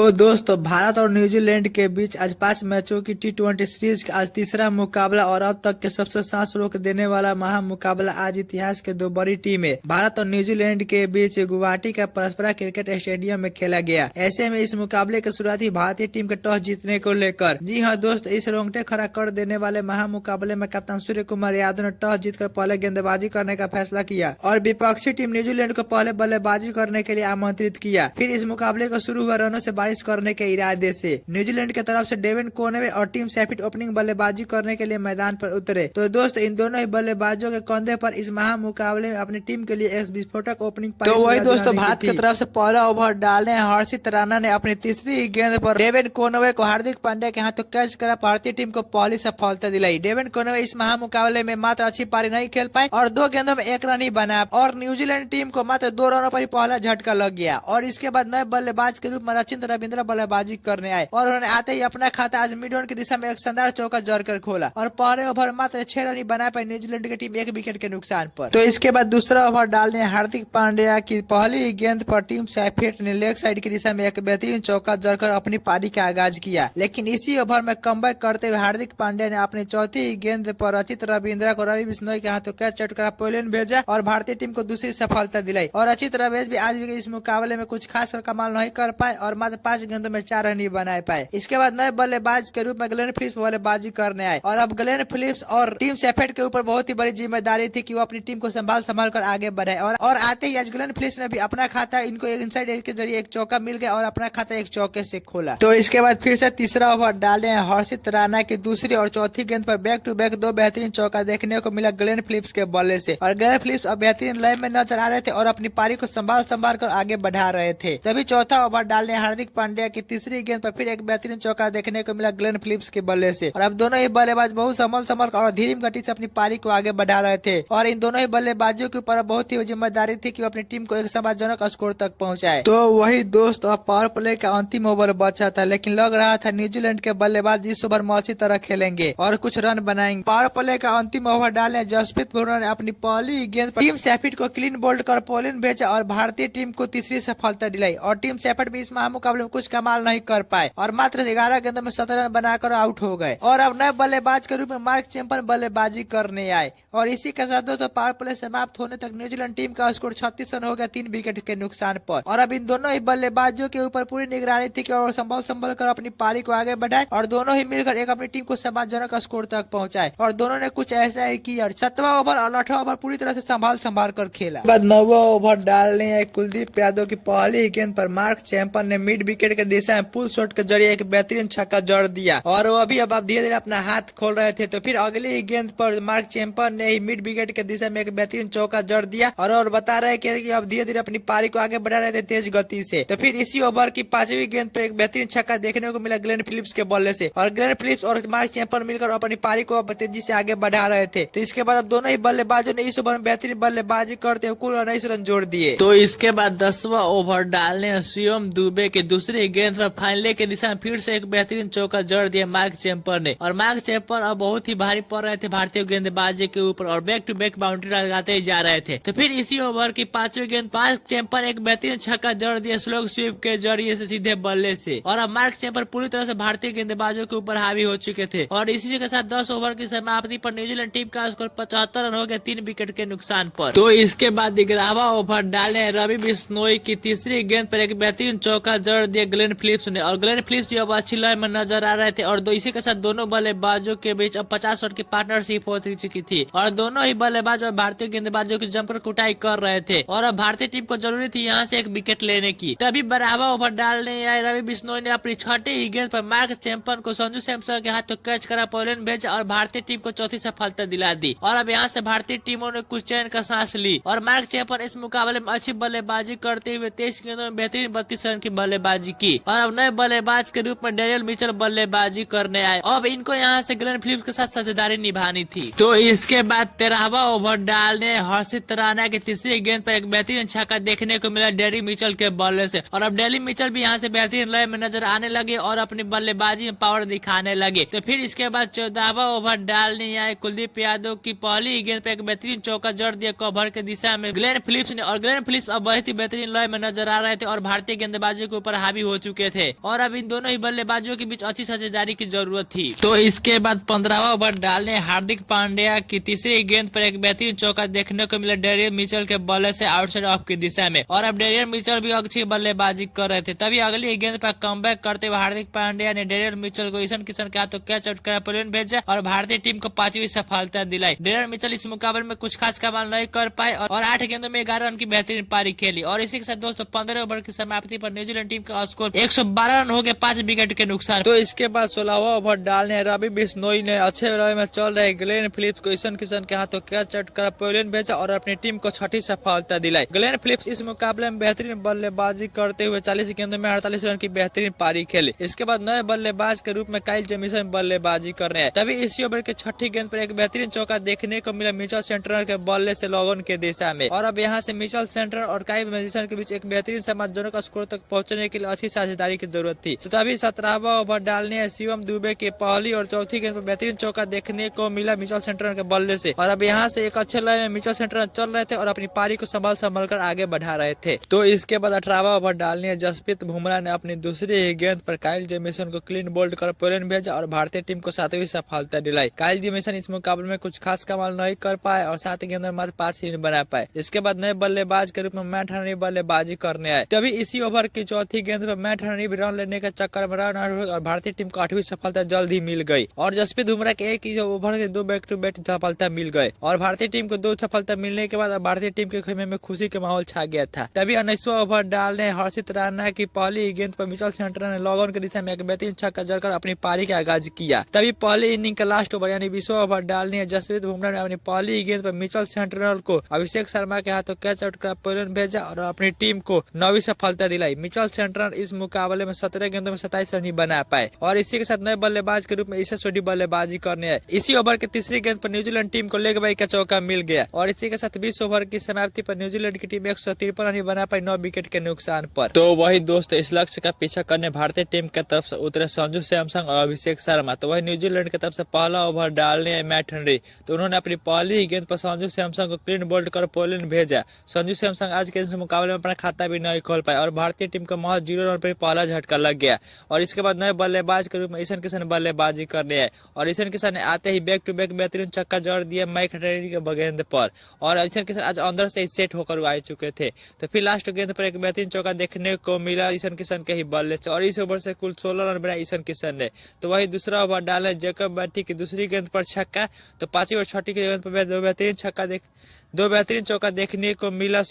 तो दोस्तों भारत और न्यूजीलैंड के बीच आज 5 मैचों की T20 सीरीज का आज तीसरा मुकाबला और अब तक के सबसे सांस रोक देने वाला महा मुकाबला आज इतिहास के दो बड़ी टीमें भारत और न्यूजीलैंड के बीच गुवाहाटी का परस्परा क्रिकेट स्टेडियम में खेला गया। ऐसे में इस मुकाबले के शुरुआती भारतीय टीम के टॉस जीतने को लेकर जी हां दोस्त, इस रोंगटे खड़ा कर देने वाले महा मुकाबले में कप्तान सूर्य कुमार यादव ने टॉस जीतकर पहले गेंदबाजी करने का फैसला किया और विपक्षी टीम न्यूजीलैंड को पहले बल्लेबाजी करने के लिए आमंत्रित किया। फिर इस मुकाबले को शुरू हुआ रनों से बारिश करने के इरादे से न्यूजीलैंड की तरफ से डेविन कोनवे और टीम सैफिट ओपनिंग बल्लेबाजी करने के लिए मैदान पर उतरे। तो दोस्त इन दोनों ही बल्लेबाजों के कंधे पर इस महा मुकाबले में अपनी टीम के लिए एक विस्फोटक ओपनिंग तो वही दोस्तों भारत की तरफ से पहला ओवर डालने हर्षित राणा ने अपनी तीसरी गेंद पर डेविन कोनवे को हार्दिक पांड्या के हाथों कैच कर भारतीय टीम को पहली सफलता दिलाई। डेविन कोनवे इस महा मुकाबले में मात्र अच्छी पारी नहीं खेल पाए और 2 गेंदों में 1 रन ही बनाया और न्यूजीलैंड टीम को मात्र 2 रनों पर ही पहला झटका लग गया और इसके बाद नए बल्लेबाज के रूप में रचिन रविंद्र बल्लेबाजी करने आए और उन्होंने आते ही अपना खाता आज मिड ऑन की दिशा में एक शानदार चौका जड़कर खोला और पहले ओवर मात्र 6 रन ही बना पाई न्यूजीलैंड की टीम 1 विकेट के नुकसान पर। तो इसके बाद दूसरा ओवर डालने हार्दिक पांड्या की पहली गेंद पर टीम सैफिट ने लेग साइड की दिशा में एक बेहतरीन चौका जड़कर अपनी पारी का आगाज किया, लेकिन इसी ओवर में कमबैक करते हुए हार्दिक पांड्या ने अपनी चौथी गेंद पर रचित रविंद्र को रवि बिश्नोई के हाथों कैच चटकर पोलैंड भेजा और भारतीय टीम को दूसरी सफलता दिलाई और रचित रविंद्र भी आज भी इस मुकाबले में कुछ खास कमाल नहीं कर पाए और मात्र 5 गेंदों में 4 रन ही बना पाए। इसके बाद नए बल्लेबाज के रूप में ग्लेन फिलिप्स बल्लेबाजी करने आए और अब ग्लेन फिलिप्स और टीम सैफिट के ऊपर बहुत ही बड़ी जिम्मेदारी थी कि वो अपनी टीम को संभाल कर आगे बढ़ाए और आते ही आज ग्लेन फिलिप्स ने भी अपना खाता इनको एक इनसाइड एज के जरिए एक चौका मिल गया और अपना खाता एक चौके से खोला। तो इसके बाद फिर से तीसरा ओवर डाले हर्षित राणा की दूसरी और चौथी गेंद पर बैक टू बैक 2 बेहतरीन चौका देखने को मिला ग्लेन फिलिप्स के बल्ले से और ग्लेन फिलिप्स अब बेहतरीन लय में नजर आ रहे थे और अपनी पारी को संभाल कर आगे बढ़ा रहे थे। तभी चौथा ओवर डालने हार्दिक पांड्या की तीसरी गेंद पर फिर एक बेहतरीन चौका देखने को मिला ग्लेन फिलिप्स के बल्ले से और अब दोनों ही बल्लेबाज बहुत संभल और धीमी गति से अपनी पारी को आगे बढ़ा रहे थे और इन दोनों ही बल्लेबाजों के ऊपर बहुत ही जिम्मेदारी थी कि वो अपनी टीम को एक सम्मानजनक स्कोर तक पहुंचाए। तो वही दोस्त अब पावर प्ले का अंतिम ओवर बचा था, लेकिन लग रहा था न्यूजीलैंड के बल्लेबाज इस ओवर में अच्छी तरह खेलेंगे और कुछ रन बनाएंगे। पावर प्ले का अंतिम ओवर डालने जसप्रीत बुमराह ने अपनी पहली गेंद पर टीम सैफिट को क्लीन बोल्ड कर पोलैंड भेजा और भारतीय टीम को तीसरी सफलता दिलाई और टीम सैफिट भी इस महामुकाबले में कुछ कमाल नहीं कर पाए और मात्र 11 गेंदों में 17 रन बनाकर आउट हो गए और अब नए बल्लेबाज के रूप में मार्क चैंपन बल्लेबाजी करने आए और इसी के साथ दोस्तों पावर प्ले समाप्त होने तक न्यूजीलैंड टीम का स्कोर 36 रन हो गया 3 विकेट के नुकसान पर और अब इन दोनों ही बल्लेबाजों के ऊपर पूरी निगरानी थी कि और संभल कर अपनी पारी को आगे बढ़ाए और दोनों ही मिलकर एक अपनी टीम को सम्मानजनक स्कोर तक पहुंचाए और दोनों ने कुछ ऐसा ही किया। 7वां ओवर और 8वां ओवर पूरी तरह से संभाल कर खेला। बाद 9वां ओवर डालने कुलदीप यादव की पहली गेंद पर मार्क चैंपन ने मिड विकेट के दिशा में पुल शॉट के जरिए एक बेहतरीन छक्का जड़ दिया और वो अभी अब धीरे धीरे अपना हाथ खोल रहे थे। तो फिर अगली गेंद पर मार्क चैंपन ने ही मिड विकेट के दिशा में एक बेहतरीन चौका जड़ दिया और बता रहे कि अब धीरे धीरे अपनी पारी को आगे बढ़ा रहे थे तेज गति से। तो फिर इसी ओवर की 5वीं गेंद पे एक बेहतरीन छक्का देखने को मिला ग्लेन फिलिप्स के बल्ले से और ग्लेन फिलिप्स और मार्क चैंपन मिलकर अपनी पारी को तेजी से आगे बढ़ा रहे थे। तो इसके बाद अब दोनों ही बल्लेबाजों ने इस ओवर में बेहतरीन बल्लेबाजी करते हुए कुल 19 रन जोड़ दिए। तो इसके बाद 10वां ओवर डालने शिवम दुबे की दूसरी गेंद पर फाइनल के दिशा में फिर से एक बेहतरीन चौका जड़ दिया मार्क चैंपन ने और मार्क चैंपन अब बहुत ही भारी पड़ रहे थे भारतीय गेंदबाजी के ऊपर और बैक टू बैक बाउंड्री लगाते ही जा रहे थे। तो फिर इसी ओवर की 5वीं गेंद मार्क चैंपन एक बेहतरीन छक्का जड़ दिया स्लो स्वीप के जरिए से सीधे बल्ले से और अब मार्क चैंपन पूरी तरह से भारतीय गेंदबाजों के ऊपर हावी हो चुके थे और इसी के साथ 10 ओवर की समाप्ति पर न्यूजीलैंड टीम का स्कोर 75 रन हो गया 3 विकेट के नुकसान पर। तो इसके बाद 11वां ओवर डाले रवि बिश्नोई की तीसरी गेंद पर एक बेहतरीन चौका जड़ दिया ग्लेन फिलिप्स ने और ग्लेन फिलिप्स भी अब अच्छी लय में नजर आ रहे थे और इसी के साथ दोनों बल्लेबाजों के बीच अब 50 रन की पार्टनरशिप हो चुकी थी और दोनों ही बल्लेबाज और भारतीय गेंदबाजों की जमकर कुटाई कर रहे थे और अब भारतीय टीम को जरूरी थी यहाँ से एक विकेट लेने की। तभी 12वां ओवर डालने आए रवि बिश्नोई ने अपनी 6ठी गेंद पर मार्क चैंपन को संजू सैमसन के हाथों कैच करा पोलैंड भेजा और भारतीय टीम को चौथी सफलता दिला दी और अब यहाँ से भारतीय टीमों ने कुछ चैन का सांस ली और मार्क चैंपन इस मुकाबले में अच्छी बल्लेबाजी करते हुए 23 गेंदों में बेहतरीन 32 रन की बल्लेबाजी की और अब नए बल्लेबाज के रूप में डेनियल मिचेल बल्लेबाजी करने आए। अब इनको यहाँ से ग्लेन फिलिप्स के साथ साझेदारी निभानी थी। तो इसके बाद 13वां ओवर डालने हर्षित राणा की तीसरी गेंद पर एक बेहतरीन छक्का देखने को मिला डेनियल मिचेल के बल्ले से और अब डेनियल मिचेल भी यहाँ से बेहतरीन लय में नजर आने लगे और अपनी बल्लेबाजी में पावर दिखाने लगे। तो फिर इसके बाद 14वां ओवर डालने आए कुलदीप यादव की पहली गेंद पर एक बेहतरीन चौका जड़ दिया कवर के दिशा में ग्लेन फिलिप्स ने और ग्लेन फिलिप्स अब बहुत ही बेहतरीन लय में नजर आ रहे थे और भारतीय गेंदबाजी के ऊपर हावी हो चुके थे और अब इन दोनों ही बल्लेबाजों के बीच अच्छी साझेदारी की जरूरत थी। तो इसके बाद 15वां ओवर डालने हार्दिक पांड्या की तीसरी गेंद पर एक बेहतरीन चौका देखने को मिला डेरियल मिचेल के बल्ले से आउटसाइड ऑफ की दिशा में, और अब डेरियल मिचेल भी अच्छी बल्लेबाजी कर रहे थे। तभी अगली गेंद पर कमबैक करते हुए हार्दिक पांड्या ने डेरियल मिचेल को ईशान किशन के हाथों कैच आउट कर पेविलियन भेजा और भारतीय टीम को 5वीं सफलता दिलाई। डेरियल मिचेल इस मुकाबले में कुछ खास कमाल नहीं कर पाए और 8 गेंदों में 11 रन की बेहतरीन पारी खेली। और इसी के साथ दोस्तों 15 ओवर की समाप्ति पर न्यूजीलैंड टीम का स्कोर 112 रन हो गए 5 विकेट के नुकसान। तो इसके बाद 16वां ओवर डालने रवि बिश्नोई ने अच्छे रन में चल रहे ग्लेन फिलिप्स को ईशान किशन के हाथों कैच आउट कर पेविलियन भेजा और अपनी टीम को 6ठी सफलता दिलाई। ग्लेन फिलिप्स इस मुकाबले में बेहतरीन बल्लेबाजी करते हुए 40 गेंदों में 48 रन की बेहतरीन पारी खेली। इसके बाद नए बल्लेबाज के रूप में काइल जेमिसन बल्लेबाजी कर रहे हैं। तभी इसी ओवर के 6ठी गेंद पर एक बेहतरीन चौका देखने को मिला मिचेल सेंटनर के बल्ले से लॉग के दिशा में, और अब यहाँ से मिचेल सेंटनर और काइल जेमिसन के बीच एक बेहतरीन समाज दोनों का स्कोर तक पहुंचने के लिए अच्छी साझेदारी की जरूरत थी। तो तभी 17वां ओवर डालने शिवम दुबे के पहली और चौथी गेंद पर बेहतरीन चौका देखने को मिला मिचेल सेंटनर के बल्ले से, और अब यहाँ से एक अच्छे लय में मिचेल सेंटनर चल रहे थे और अपनी पारी को संभाल कर आगे बढ़ा रहे थे। तो इसके बाद 18वां ओवर डालने जसप्रीत बुमराह ने अपनी दूसरी गेंद पर काइल जेमिसन को क्लीन बोल्ड कर पेविलियन भेजा और भारतीय टीम को 7वीं सफलता दिलाई। काइल जेमिसन इस मुकाबले में कुछ खास कमाल नहीं कर पाए और 7 गेंद में मात्र 5 रन बना पाए। इसके बाद नए बल्लेबाज के रूप में मैट हेनरी बल्लेबाजी करने आए। तभी इसी ओवर की चौथी गेंद पर मैट हेनरी भी रन लेने के चक्कर में रन आउट हुए और भारतीय टीम को 8वीं सफलता जल्द ही मिल गई। और जसप्रीत बुमराह के एक ही ओवर से 2 बैक टू बैक सफलता मिल गए और भारतीय टीम को 2 सफलता मिलने के बाद भारतीय टीम के खेमे में खुशी का माहौल छा गया था। तभी 19वां ओवर डालने हर्षित राणा की पहली गेंद पर मिचेल सेंटनर ने लॉग ऑन की दिशा में एक बेहतरीन छक्का जड़कर अपनी पारी का आगाज किया। तभी पहली इनिंग का लास्ट ओवर यानी 20वां ओवर डालने जसप्रीत बुमराह ने अपनी पहली गेंद पर मिचेल सेंटनर को अभिषेक शर्मा के हाथों कैच आउट कर पेविलियन भेजा और अपनी टीम को 9वीं सफलता दिलाई। मिचेल सेंटनर इस मुकाबले में 17 गेंदों में 27 रन ही बना पाए और इसी के साथ नए बल्लेबाज के रूप में ईशा सोडी बल्लेबाजी करने आए। इसी ओवर के तीसरी गेंद पर न्यूजीलैंड टीम को लेग बाई का चौका मिल गया और इसी के साथ 20 ओवर की समाप्ति पर न्यूजीलैंड की टीम 153 रन ही बना पाई 9 विकेट के नुकसान पर। तो वही दोस्तों इस लक्ष्य का पीछा करने भारतीय टीम की तरफ से उतरे संजू सैमसन और अभिषेक शर्मा। तो वही न्यूजीलैंड की तरफ से पहला ओवर डालने मैट हेनरी, तो उन्होंने अपनी पहली गेंद पर संजू सैमसन को क्लीन बोल्ड कर पेविलियन भेजा। संजू सैमसन आज के इस मुकाबले में अपना खाता भी नहीं खोल पाए और भारतीय टीम को महज 0 रन पर पहला झटका लग गया। और इसके बाद नए बल्लेबाज के रूप में ईशान किशन बल्लेबाजी करने आए और ईशान किशन ने आते ही बैक टू बैक बेहतरीन छक्का जड़ दिया मैट हेनरी के गेंद पर और ईशान किशन आज अंदर से सेट होकर आ चुके थे। तो फिर लास्ट गेंद पर एक बेहतरीन चौका देखने को मिला ईशान किशन के ही बल्ले से और इस ओवर से कुल 16 रन बनाए ईशान किशन ने। तो वही दूसरा ओवर डाले जैकब बैटी की दूसरी गेंद पर छक्का, तो 5वीं और 6ठी की गेंद पर दो बेहतरीन चौका देखने को मिला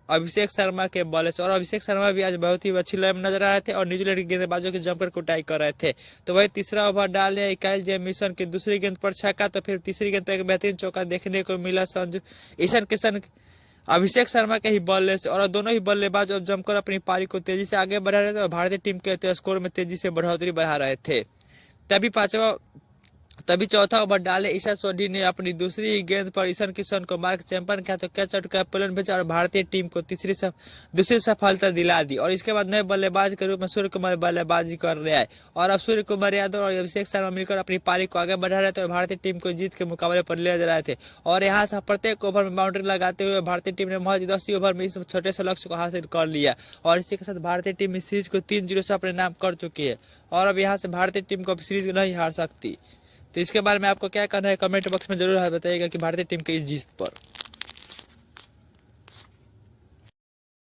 अभिषेक शर्मा के बल्ले से और अभिषेक शर्मा भी आज बहुत ही अच्छी लय में नजर आ रहे थे और न्यूजीलैंड के गेंदबाजों की जमकर कुटाई कर रहे थे। तो वही तीसरा ओवर डाले काइल जेमिसन की दूसरी गेंद पर छक्का, तो फिर तीसरी गेंद पर एक बेहतरीन चौका देखने को मिला ईशान किशन अभिषेक शर्मा के ही बल्ले से और दोनों ही बल्लेबाज अब जमकर अपनी पारी को तेजी से आगे बढ़ा रहे थे और भारतीय टीम के स्कोर में तेजी से बढ़ोतरी बढ़ा रहे थे। तभी चौथा ओवर डाले ईशा सोडी ने अपनी दूसरी गेंद पर ईशान किशन को मार्क चैंपियन के हाथों कैच आउट कर पेविलियन भेजा और भारतीय टीम को दूसरी सफलता दिला दी। और इसके बाद नए बल्लेबाज के रूप में सूर्य कुमार बल्लेबाजी कर रहे हैं और अब सूर्य कुमार यादव और अभिषेक शर्मा मिलकर अपनी पारी को आगे बढ़ा रहे थे और भारतीय टीम को जीत के मुकाबले पर ले जा रहे थे। और यहाँ से प्रत्येक ओवर में बाउंड्री लगाते हुए भारतीय टीम ने महज 10 ओवर में इस छोटे से लक्ष्य को हासिल कर लिया और इसी के साथ भारतीय टीम इस सीरीज को 3-0 से अपने नाम कर चुकी है और अब यहाँ से भारतीय टीम को सीरीज नहीं हार सकती। तो इसके बारे में आपको क्या कहना है कमेंट बॉक्स में जरूर बताइएगा कि भारतीय टीम की इस जीत पर।